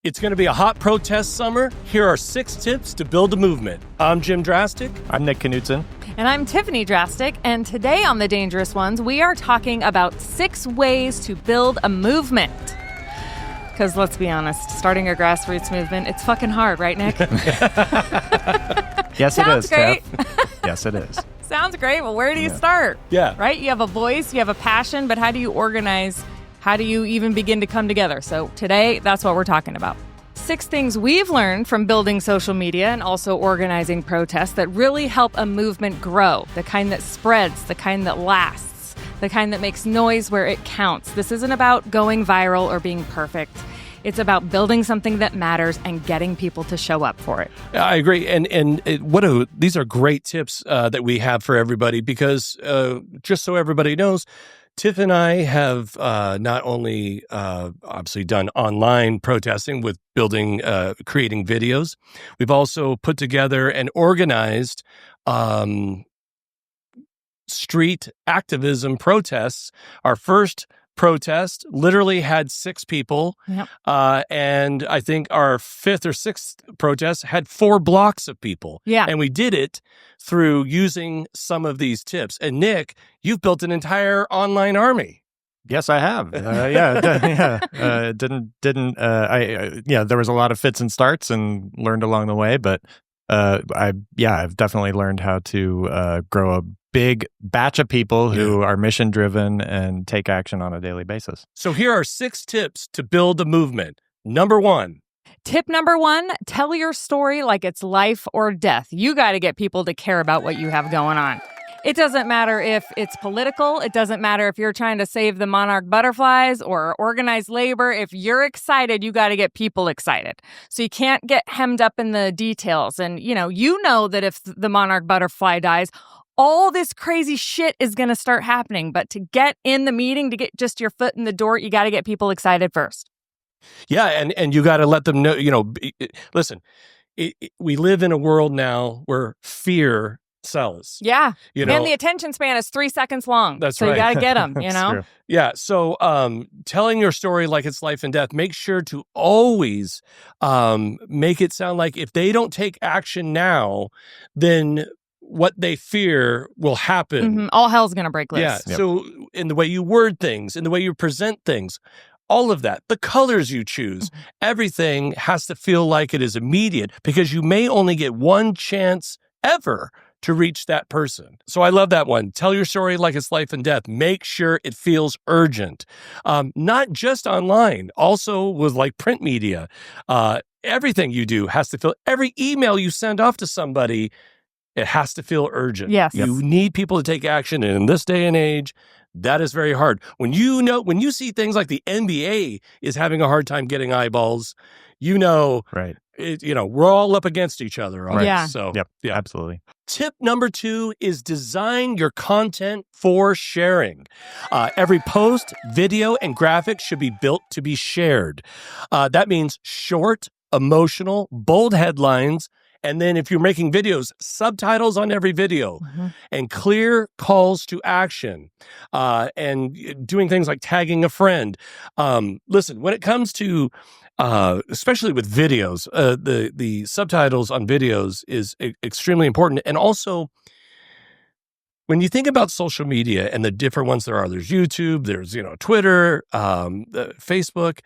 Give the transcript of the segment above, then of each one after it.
It's going to be a hot protest summer. Here are 6 tips to build a movement. I'm Jim Drastic. I'm Nick Knudsen. And I'm Tiffany Drastic. And today on The Dangerous Ones, we are talking about 6 ways to build a movement. Because let's be honest, starting a grassroots movement, it's fucking hard, right, Nick? Yes, Sounds it is, great. Yes, it is. Sounds great. Well, where do you start? Yeah. Right? You have a voice, you have a passion, but how do you organize? How do you even begin to come together? So today, that's what we're talking about. 6 things we've learned from building social media and also organizing protests that really help a movement grow. The kind that spreads, the kind that lasts, the kind that makes noise where it counts. This isn't about going viral or being perfect. It's about building something that matters and getting people to show up for it. I agree. These are great tips that we have for everybody because just so everybody knows, Tiff and I have not only obviously done online protesting with building, creating videos, we've also put together and organized street activism protests. Our first protest literally had 6 people. Yep. And I think our 5th or 6th protest had 4 blocks of people. Yeah. And we did it through using some of these tips. And Nick, you've built an entire online army. Yes, I have. There was a lot of fits and starts and learned along the way, but I've definitely learned how to grow a big batch of people who are mission driven and take action on a daily basis. So here are 6 tips to build a movement. Number 1. Tip number 1, tell your story like it's life or death. You got to get people to care about what you have going on. It doesn't matter if it's political. It doesn't matter if you're trying to save the monarch butterflies or organize labor. If you're excited, you got to get people excited. So you can't get hemmed up in the details. And, you know that if the monarch butterfly dies, all this crazy shit is going to start happening. But to get in the meeting, to get just your foot in the door, you got to get people excited first. Yeah, and you got to let them know, listen, we live in a world now where fear sells. Yeah. And the attention span is 3 seconds long. That's so right. You got to get them, True. Yeah. So telling your story like it's life and death, make sure to always make it sound like if they don't take action now, then what they fear will happen. Mm-hmm. All hell's going to break loose. Yeah. Yep. So in the way you word things, in the way you present things, all of that, the colors you choose, everything has to feel like it is immediate because you may only get one chance ever to reach that person. So I love that one. Tell your story like it's life and death. Make sure it feels urgent. Not just online, also with like print media. Everything you do has to feel, every email you send off to somebody, it has to feel urgent. Yes. You need people to take action. And in this day and age, that is very hard. When you see things like the NBA is having a hard time getting eyeballs, Right. we're all up against each other. Right? Yeah. So, Yep. yeah. Absolutely. Tip number 2 is design your content for sharing. Every post, video, and graphic should be built to be shared. That means short, emotional, bold headlines. And then if you're making videos, subtitles on every video and clear calls to action and doing things like tagging a friend. Listen, when it comes to especially with videos, the subtitles on videos is extremely important. And also, when you think about social media and the different ones there are, there's YouTube, there's Twitter, Facebook.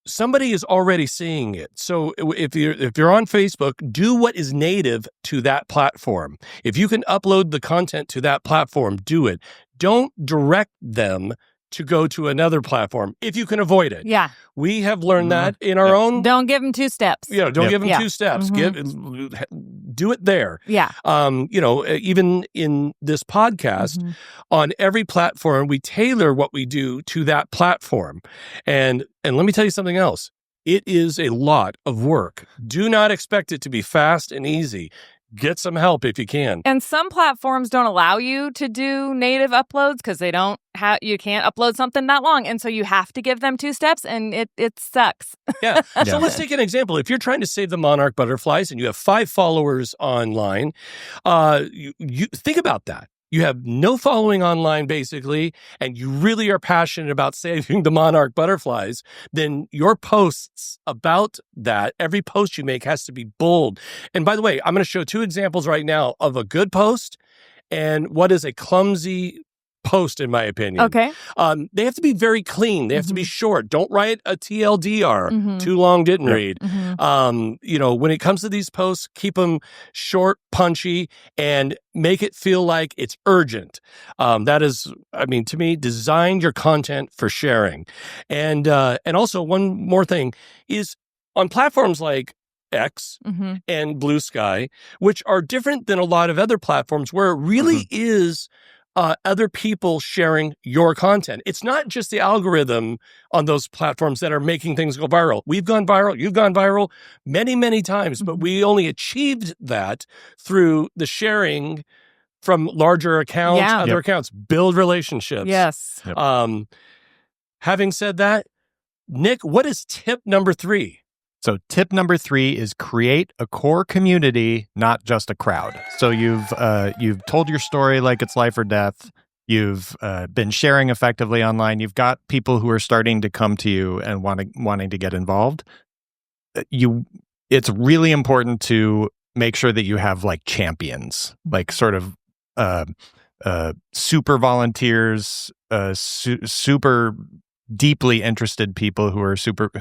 Somebody is already seeing it. So if you're on Facebook, do what is native to that platform. If you can upload the content to that platform, do it. Don't direct them to go to another platform if you can avoid it. Yeah. We have learned that in our own. Don't give them 2 steps. Don't give them 2 steps. Do it there. Yeah. Even in this podcast, on every platform, we tailor what we do to that platform. And let me tell you something else. It is a lot of work. Do not expect it to be fast and easy. Get some help if you can. And some platforms don't allow you to do native uploads because you can't upload something that long. And so you have to give them 2 steps and it sucks. Yeah. So let's take an example. If you're trying to save the monarch butterflies and you have 5 followers online, you think about that. you have no following online, basically, and you really are passionate about saving the monarch butterflies, then your posts about that, every post you make has to be bold. And by the way, I'm going to show 2 examples right now of a good post and what is a clumsy post, in my opinion. Okay. They have to be very clean. They have to be short. Don't write a TLDR. Too long, didn't read. When it comes to these posts, keep them short, punchy, and make it feel like it's urgent. That is, to me, design your content for sharing. And also one more thing is on platforms like X and Blue Sky, which are different than a lot of other platforms where it really is other people sharing your content. It's not just the algorithm on those platforms that are making things go viral. We've gone viral. You've gone viral many, many times, but we only achieved that through the sharing from larger accounts, other accounts, build relationships. Yes. Having said that, Nick, what is tip number 3? So tip number 3 is create a core community, not just a crowd. So you've told your story like it's life or death. You've been sharing effectively online. You've got people who are starting to come to you and wanting to get involved. It's really important to make sure that you have like champions, like sort of super volunteers, super deeply interested people who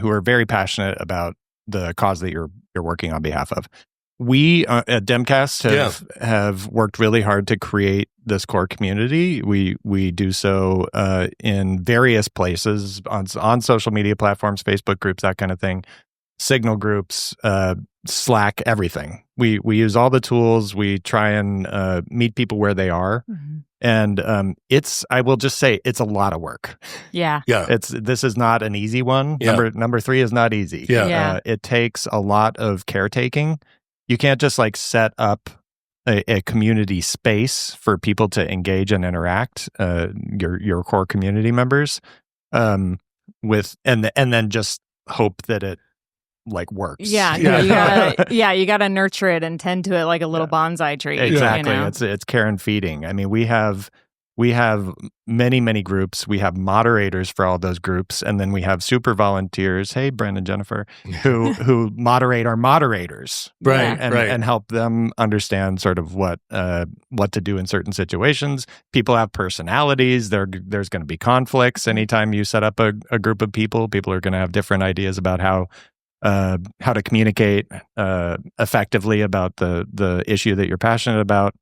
are very passionate about the cause that you're working on behalf of. We at DemCast have worked really hard to create this core community. We do so in various places on social media platforms, Facebook groups, that kind of thing, Signal groups, Slack, everything. We use all the tools. We try and meet people where they are. And I will just say, it's a lot of work. Yeah. This is not an easy one. Number 3 is not easy. It takes a lot of caretaking. You can't just like set up a community space for people to engage and interact, your core community members, with and then just hope that it like works. You gotta nurture it and tend to it like a little bonsai tree. Exactly. It's care and feeding. I mean, we have many groups. We have moderators for all those groups, and then we have super volunteers. Hey, Brandon, Jennifer, who moderate our moderators, and help them understand sort of what to do in certain situations. People have personalities. There's going to be conflicts anytime you set up a group of people. People are going to have different ideas about how to communicate effectively about the issue that you're passionate about.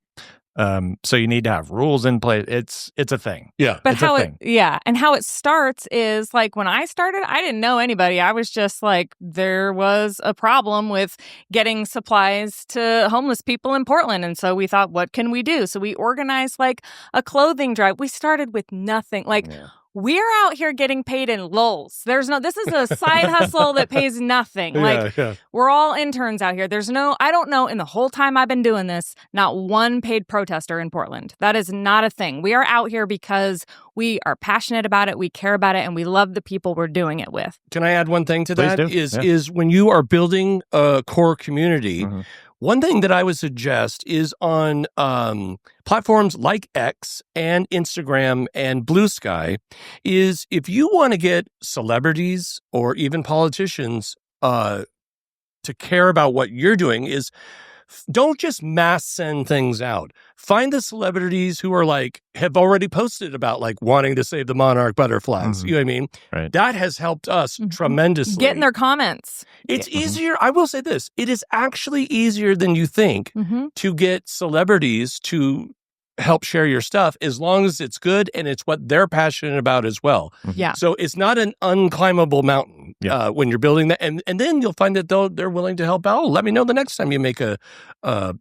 So you need to have rules in place. It's a thing. Yeah. But and how it starts is like when I started, I didn't know anybody. I was just like, there was a problem with getting supplies to homeless people in Portland. And so we thought, what can we do? So we organized like a clothing drive. We started with nothing. We're out here getting paid in lulz. This is a side hustle that pays nothing. We're all interns out here. I don't know, in the whole time I've been doing this, not one paid protester in Portland. That is not a thing. We are out here because we are passionate about it, we care about it, and we love the people we're doing it with. Can I add one thing to Please that? do. Is when you are building a core community, one thing that I would suggest is on platforms like X and Instagram and Blue Sky is if you want to get celebrities or even politicians to care about what you're doing is don't just mass send things out. Find the celebrities who are have already posted about wanting to save the monarch butterflies. You know what I mean? Right. That has helped us tremendously. Get in their comments. It's easier. I will say this. It is actually easier than you think to get celebrities to help share your stuff as long as it's good and it's what they're passionate about as well. Yeah. So it's not an unclimbable mountain when you're building that. And then you'll find that they're willing to help out. Oh, let me know the next time you make a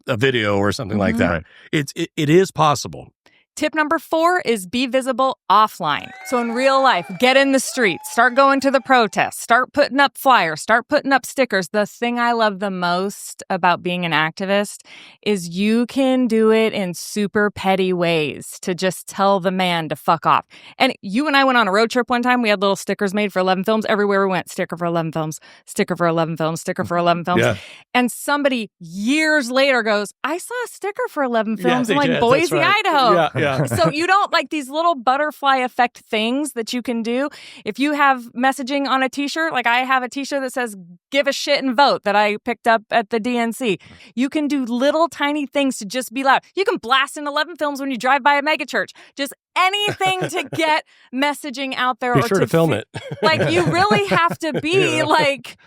video or something like that. Right. It is possible. Tip number 4 is be visible offline. So in real life, get in the streets, start going to the protests, start putting up flyers, start putting up stickers. The thing I love the most about being an activist is you can do it in super petty ways to just tell the man to fuck off. And you and I went on a road trip one time. We had little stickers made for 11 films. Everywhere we went, sticker for 11 films, sticker for 11 films, sticker for 11 films. Yeah. And somebody years later goes, I saw a sticker for 11 films in Boise, Idaho. Yeah. So you don't like these little butterfly effect things that you can do. If you have messaging on a t-shirt, like I have a t-shirt that says give a shit and vote that I picked up at the DNC. You can do little tiny things to just be loud. You can blast in 11 films when you drive by a megachurch. Just anything to get messaging out there. Be sure to film it. Like you really have to be like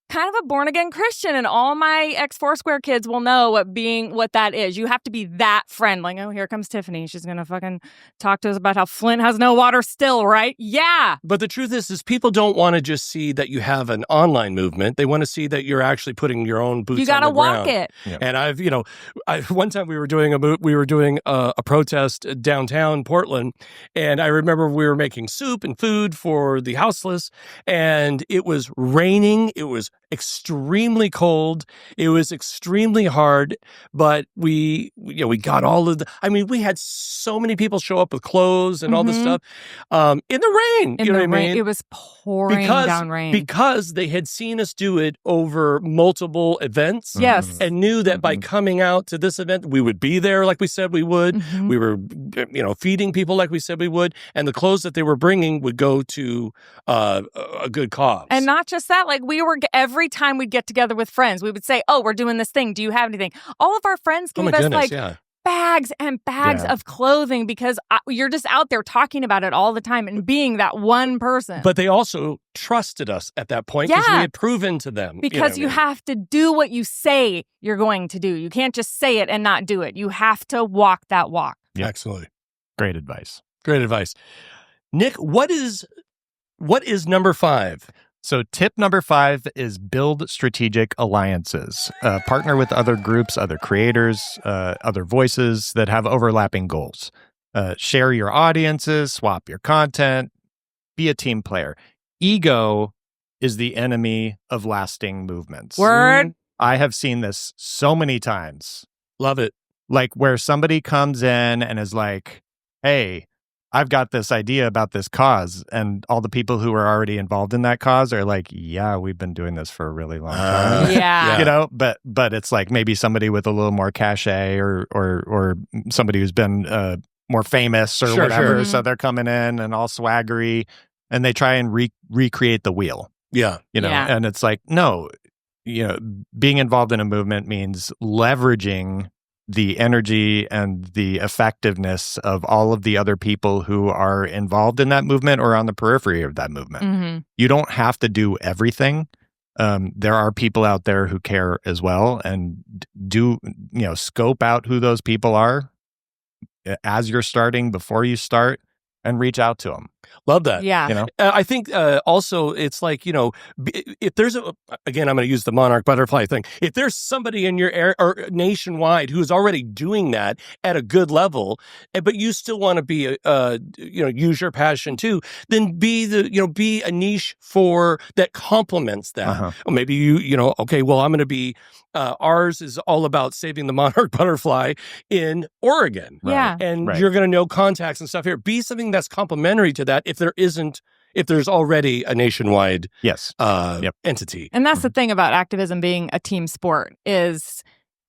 kind of a born-again Christian, and all my ex-Foursquare kids will know what that is. You have to be that friend. Like, oh, here comes Tiffany. She's going to fucking talk to us about how Flint has no water still, right? Yeah. But the truth is people don't want to just see that you have an online movement. They want to see that you're actually putting your own boots on the ground. You got to walk it. Yep. And one time we were doing a protest downtown Portland, and I remember we were making soup and food for the houseless, and it was raining. It was extremely cold. It was extremely hard, but we got all of we had so many people show up with clothes and all this stuff in the rain. In you know the what I rain. mean? It was pouring down rain. Because they had seen us do it over multiple events. Yes. And knew that by coming out to this event, we would be there like we said we would. We were, feeding people like we said we would. And the clothes that they were bringing would go to a good cause. And not just that, like every time we'd get together with friends, we would say, oh, we're doing this thing. Do you have anything? All of our friends gave us bags and bags of clothing because you're just out there talking about it all the time and being that one person. But they also trusted us at that point because we had proven to them. Because you have to do what you say you're going to do. You can't just say it and not do it. You have to walk that walk. Yeah. Absolutely. Great advice. Great advice. Nick, what is number 5? So tip number 5 is build strategic alliances. Partner with other groups, other creators, other voices that have overlapping goals. Share your audiences, swap your content, be a team player. Ego is the enemy of lasting movements. Word. I have seen this so many times. Love it. Like where somebody comes in and is like, hey, I've got this idea about this cause, and all the people who are already involved in that cause are like, yeah, we've been doing this for a really long time. Yeah. But it's like maybe somebody with a little more cachet or somebody who's been more famous or whatever. Sure. So they're coming in and all swaggery, and they try and recreate the wheel. Yeah. And it's like, no, being involved in a movement means leveraging the energy and the effectiveness of all of the other people who are involved in that movement or on the periphery of that movement. You don't have to do everything. There are people out there who care as well, and scope out who those people are as you're starting, before you start, and reach out to them. Love that. Yeah. I think also it's like, if there's again, I'm going to use the monarch butterfly thing. If there's somebody in your area or nationwide who's already doing that at a good level, but you still want to be, use your passion too, then be a niche for that complements that. Or maybe okay, well, I'm going to be, ours is all about saving the monarch butterfly in Oregon. Yeah. And you're going to know contacts and stuff here. Be something that's complementary to that if there's already a nationwide entity. And that's the thing about activism being a team sport is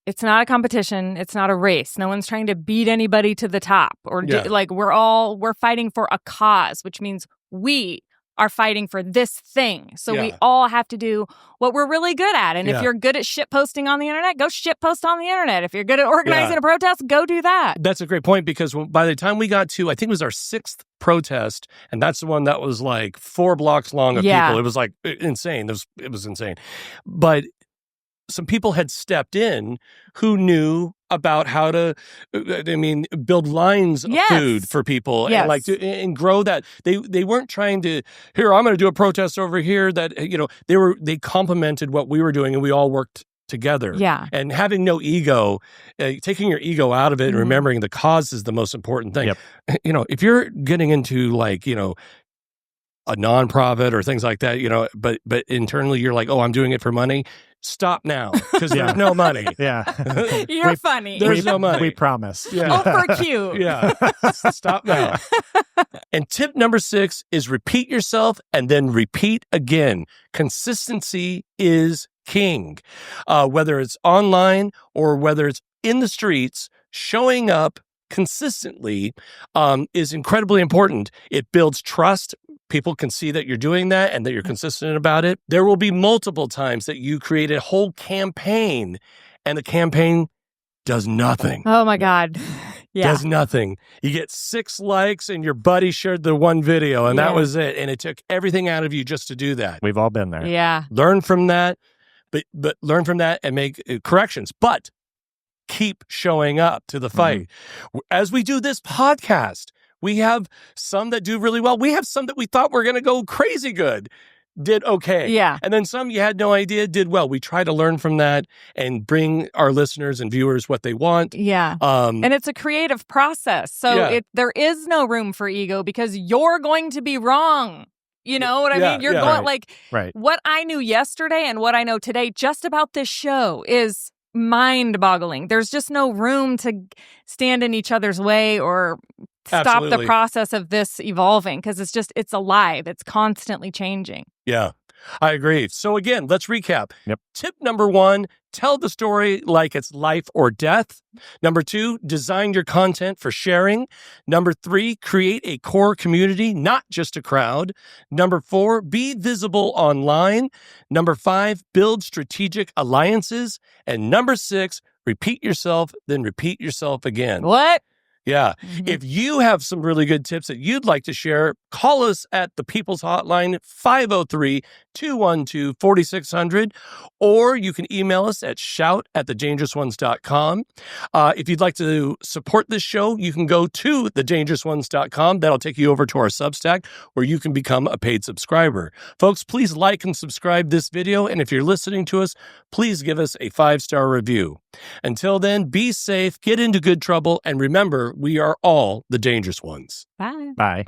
it's not a competition. It's not a race. No one's trying to beat anybody to the top we're fighting for a cause, which means we are fighting for this thing. So we all have to do what we're really good at. And if you're good at shit posting on the internet, go shit post on the internet. If you're good at organizing a protest, go do that. That's a great point, because by the time we got to, I think it was our 6th protest, and that's the one that was like 4 blocks long of people. It was like insane. It was insane. But some people had stepped in who knew about how to, build lines of food for people and and grow that. They weren't trying to, here, I'm going to do a protest over here that, they complemented what we were doing, and we all worked together. Yeah. And having no ego, taking your ego out of it and remembering the cause is the most important thing. Yep. If you're getting into a nonprofit or things like that, but internally you're like, oh, I'm doing it for money. Stop now, because there's no money. Yeah. You're funny. There's no money. We promise. Oh, for cute. Yeah. Stop now. And tip number 6 is repeat yourself and then repeat again. Consistency is king. Whether it's online or whether it's in the streets, showing up consistently is incredibly important. It builds trust. People can see that you're doing that and that you're consistent about it. There will be multiple times that you create a whole campaign and the campaign does nothing. Oh my God. Yeah. Does nothing. You get 6 likes and your buddy shared the one video and that Yeah. was it. And it took everything out of you just to do that. We've all been there. Yeah. Learn from that, but learn from that and make corrections. But keep showing up to the fight. As we do this podcast, we have some that do really well. We have some that we thought were going to go crazy good, did okay. Yeah. And then some you had no idea did well. We try to learn from that and bring our listeners and viewers what they want. Yeah. And it's a creative process. So there is no room for ego because you're going to be wrong. You know what I mean? You're going what I knew yesterday and what I know today just about this show is mind-boggling. There's just no room to stand in each other's way or stop the process of this evolving because it's alive. It's constantly changing. Yeah, I agree. So again, let's recap. Yep. Tip number 1, tell the story like it's life or death. Number 2, design your content for sharing. Number 3, create a core community, not just a crowd. Number 4, be visible online. Number 5, build strategic alliances. And number 6, repeat yourself, then repeat yourself again. What? Yeah. If you have some really good tips that you'd like to share, call us at the People's Hotline, 503-212-4600, or you can email us at shout@thedangerousones.com. If you'd like to support this show, you can go to thedangerousones.com. That'll take you over to our Substack where you can become a paid subscriber. Folks, please like and subscribe this video. And if you're listening to us, please give us a 5-star review. Until then, be safe, get into good trouble, and remember, we are all the dangerous ones. Bye. Bye.